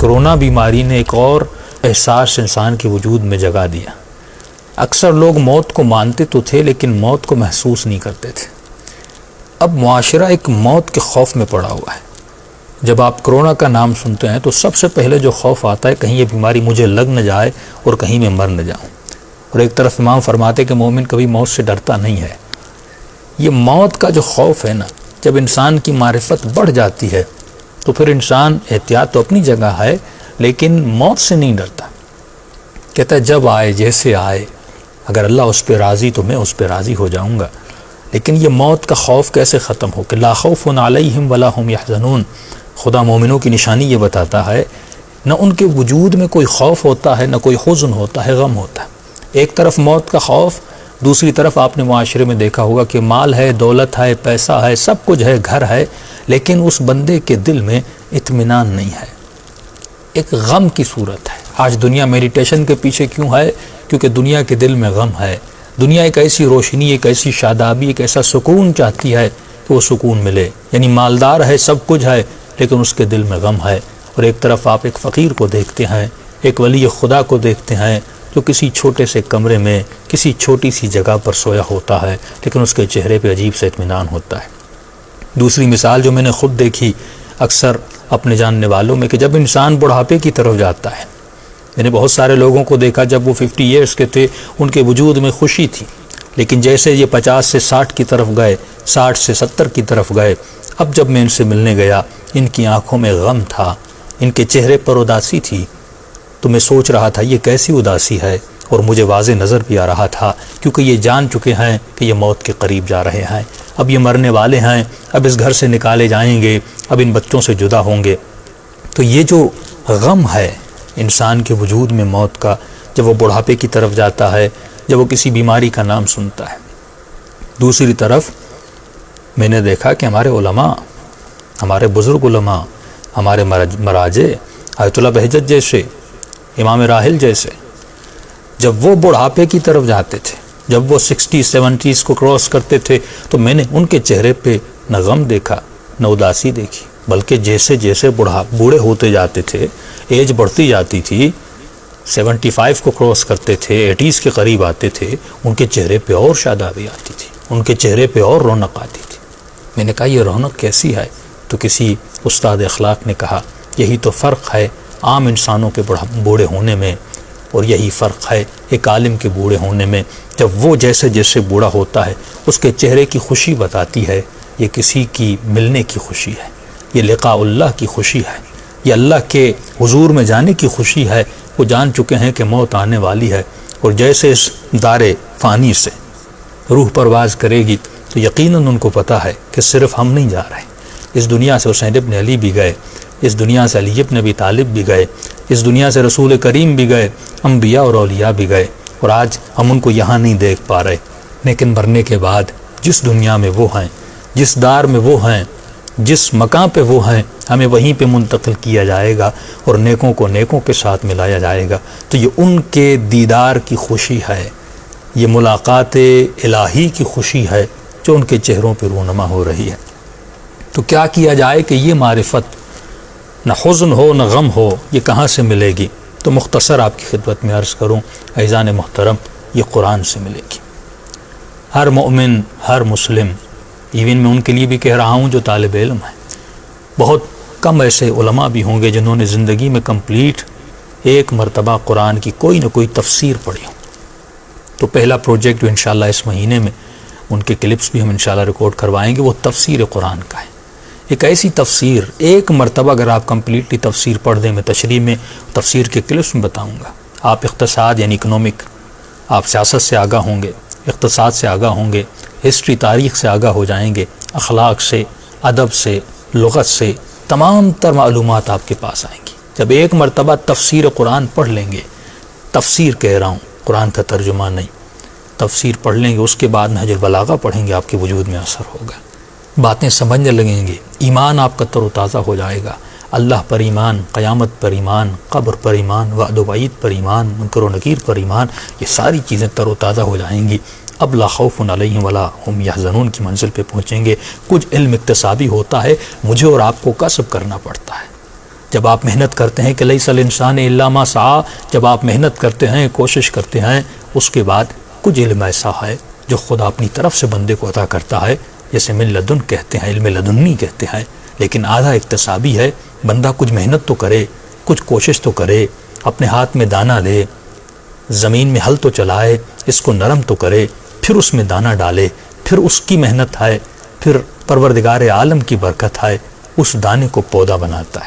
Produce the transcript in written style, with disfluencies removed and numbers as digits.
Corona بیماری نے ایک اور احساس انسان کے وجود میں جگا دیا۔ اکثر لوگ موت کو مانتے تو تھے لیکن موت کو محسوس نہیں کرتے تھے۔ اب معاشرہ ایک موت کے خوف میں پڑا ہوا ہے۔ جب آپ کرونا کا نام سنتے ہیں تو سب سے پہلے جو خوف آتا ہے کہیں یہ بیماری مجھے لگ نہ جائے اور کہیں میں مر نہ جاؤں۔ اور ایک طرف امام فرماتے کہ مومن کبھی موت سے ڈرتا نہیں ہے۔ یہ موت کا جو خوف ہے نا، جب انسان کی معرفت بڑھ جاتی ہے تو پھر انسان احتیاط تو اپنی جگہ ہے لیکن موت سے نہیں ڈرتا۔ کہتا ہے جب آئے جیسے آئے، اگر اللہ اس پہ راضی تو میں اس پہ راضی ہو جاؤں گا۔ لیکن یہ موت کا خوف کیسے ختم ہو کہ لا خوف علیہم ولا هم یحزنون۔ خدا مومنوں کی نشانی یہ بتاتا ہے، نہ ان کے وجود میں کوئی خوف ہوتا ہے، نہ کوئی حزن ہوتا ہے، غم ہوتا ہے۔ ایک طرف موت کا خوف، دوسری طرف آپ نے معاشرے میں دیکھا ہوگا کہ مال ہے، دولت ہے، پیسہ ہے، سب کچھ ہے، گھر ہے، لیکن اس بندے کے دل میں اطمینان نہیں ہے، ایک غم کی صورت ہے۔ آج دنیا میڈیٹیشن کے پیچھے کیوں ہے؟ کیونکہ دنیا کے دل میں غم ہے۔ دنیا ایک ایسی روشنی، ایک ایسی شادابی، ایک ایسا سکون چاہتی ہے کہ وہ سکون ملے۔ یعنی مالدار ہے، سب کچھ ہے، لیکن اس کے دل میں غم ہے۔ اور ایک طرف آپ ایک فقیر کو دیکھتے ہیں، ایک ولی خدا کو دیکھتے ہیں جو کسی چھوٹے سے کمرے میں کسی چھوٹی سی جگہ پر سویا ہوتا ہے، لیکن اس کے چہرے پہ عجیب سے اطمینان ہوتا ہے۔ دوسری مثال جو میں نے خود دیکھی اکثر اپنے جاننے والوں میں، کہ جب انسان بڑھاپے کی طرف جاتا ہے، میں نے بہت سارے لوگوں کو دیکھا جب وہ 50 ایئرس کے تھے ان کے وجود میں خوشی تھی، لیکن جیسے یہ 50 سے 60 کی طرف گئے، 60 سے 70 کی طرف گئے، اب جب میں ان سے ملنے گیا ان کی آنکھوں میں غم تھا، ان کے چہرے پر اداسی تھی، تو میں سوچ رہا تھا یہ کیسی اداسی ہے، اور مجھے واضح نظر بھی آ رہا تھا کیونکہ یہ جان چکے ہیں کہ یہ موت کے قریب جا رہے ہیں، اب یہ مرنے والے ہیں، اب اس گھر سے نکالے جائیں گے، اب ان بچوں سے جدا ہوں گے۔ تو یہ جو غم ہے انسان کے وجود میں موت کا، جب وہ بڑھاپے کی طرف جاتا ہے، جب وہ کسی بیماری کا نام سنتا ہے۔ دوسری طرف میں نے دیکھا کہ ہمارے علماء، ہمارے بزرگ علماء، ہمارے مراجع، آیت اللہ بہجت جیسے، امام راحل جیسے، جب وہ بڑھاپے کی طرف جاتے تھے، جب وہ 60 70 کو کراس کرتے تھے، تو میں نے ان کے چہرے پہ نہ غم دیکھا نہ اداسی دیکھی، بلکہ جیسے جیسے بوڑھے ہوتے جاتے تھے، ایج بڑھتی جاتی تھی، 75 کو کراس کرتے تھے، 80 کے قریب آتے تھے، ان کے چہرے پہ اور شادابی آتی تھی، ان کے چہرے پہ اور رونق آتی تھی۔ میں نے کہا یہ رونق کیسی ہے؟ تو کسی استاد اخلاق نے کہا یہی تو فرق ہے عام انسانوں کے بوڑھے ہونے میں اور یہی فرق ہے ایک عالم کے بوڑھے ہونے میں۔ جب وہ جیسے جیسے بوڑھا ہوتا ہے اس کے چہرے کی خوشی بتاتی ہے یہ کسی کی ملنے کی خوشی ہے، یہ لقاء اللہ کی خوشی ہے، یہ اللہ کے حضور میں جانے کی خوشی ہے۔ وہ جان چکے ہیں کہ موت آنے والی ہے، اور جیسے اس دار فانی سے روح پرواز کرے گی تو یقیناً ان کو پتہ ہے کہ صرف ہم نہیں جا رہے، اس دنیا سے حسین ابن علی بھی گئے، اس دنیا سے علی ابن ابی طالب بھی گئے، اس دنیا سے رسول کریم بھی گئے، انبیاء اور اولیاء بھی گئے، اور آج ہم ان کو یہاں نہیں دیکھ پا رہے، لیکن مرنے کے بعد جس دنیا میں وہ ہیں، جس دار میں وہ ہیں، جس مقام پہ وہ ہیں، ہمیں وہیں پہ منتقل کیا جائے گا اور نیکوں کو نیکوں کے ساتھ ملایا جائے گا۔ تو یہ ان کے دیدار کی خوشی ہے، یہ ملاقات الہی کی خوشی ہے جو ان کے چہروں پہ رونما ہو رہی ہے۔ تو کیا کیا جائے کہ یہ معرفت نہ حزن ہو نہ غم ہو، یہ کہاں سے ملے گی؟ تو مختصر آپ کی خدمت میں عرض کروں عزیزان محترم، یہ قرآن سے ملے گی۔ ہر مومن، ہر مسلم، ایون میں ان کے لیے بھی کہہ رہا ہوں جو طالب علم ہیں، بہت کم ایسے علماء بھی ہوں گے جنہوں نے زندگی میں کمپلیٹ ایک مرتبہ قرآن کی کوئی نہ کوئی تفسیر پڑھی ہو۔ تو پہلا پروجیکٹ جو انشاءاللہ اس مہینے میں ان کے کلپس بھی ہم انشاءاللہ ریکارڈ کروائیں گے، وہ تفسیر قرآن کا ہے۔ ایک ایسی تفسیر، ایک مرتبہ اگر آپ کمپلیٹلی تفسیر پڑھ دیں، میں تشریح میں تفسیر کے کلپس میں بتاؤں گا، آپ اقتصاد یعنی اکنامک، آپ سیاست سے آگاہ ہوں گے، اقتصاد سے آگاہ ہوں گے، ہسٹری تاریخ سے آگاہ ہو جائیں گے، اخلاق سے، ادب سے، لغت سے، تمام تر معلومات آپ کے پاس آئیں گی جب ایک مرتبہ تفسیر قرآن پڑھ لیں گے۔ تفسیر کہہ رہا ہوں، قرآن کا ترجمہ نہیں، تفسیر پڑھ لیں گے، اس کے بعد نہج البلاغہ پڑھیں گے، آپ کے وجود میں اثر ہوگا، باتیں سمجھنے لگیں گے، ایمان آپ کا تر و تازہ ہو جائے گا، اللہ پر ایمان، قیامت پر ایمان، قبر پر ایمان، وعد و وعید پر ایمان، منکر و نکیر پر ایمان، یہ ساری چیزیں تر و تازہ ہو جائیں گی۔ اب لا خوف علیہم ولا هم یحزنون کی منزل پہ پہنچیں گے۔ کچھ علم اکتسابی ہوتا ہے، مجھے اور آپ کو کسب کرنا پڑتا ہے، جب آپ محنت کرتے ہیں کہ لیس الانسان الا ما سعی، جب آپ محنت کرتے ہیں، کوشش کرتے ہیں، اس کے بعد کچھ علم ایسا ہے جو خدا اپنی طرف سے بندے کو عطا کرتا ہے، جیسے من لدن کہتے ہیں، علم لدنی کہتے ہیں، لیکن آدھا اکتسابی ہے۔ بندہ کچھ محنت تو کرے، کچھ کوشش تو کرے، اپنے ہاتھ میں دانہ لے، زمین میں ہل تو چلائے، اس کو نرم تو کرے، پھر اس میں دانہ ڈالے، پھر اس کی محنت ہے، پھر پروردگار عالم کی برکت ہے، اس دانے کو پودا بناتا ہے۔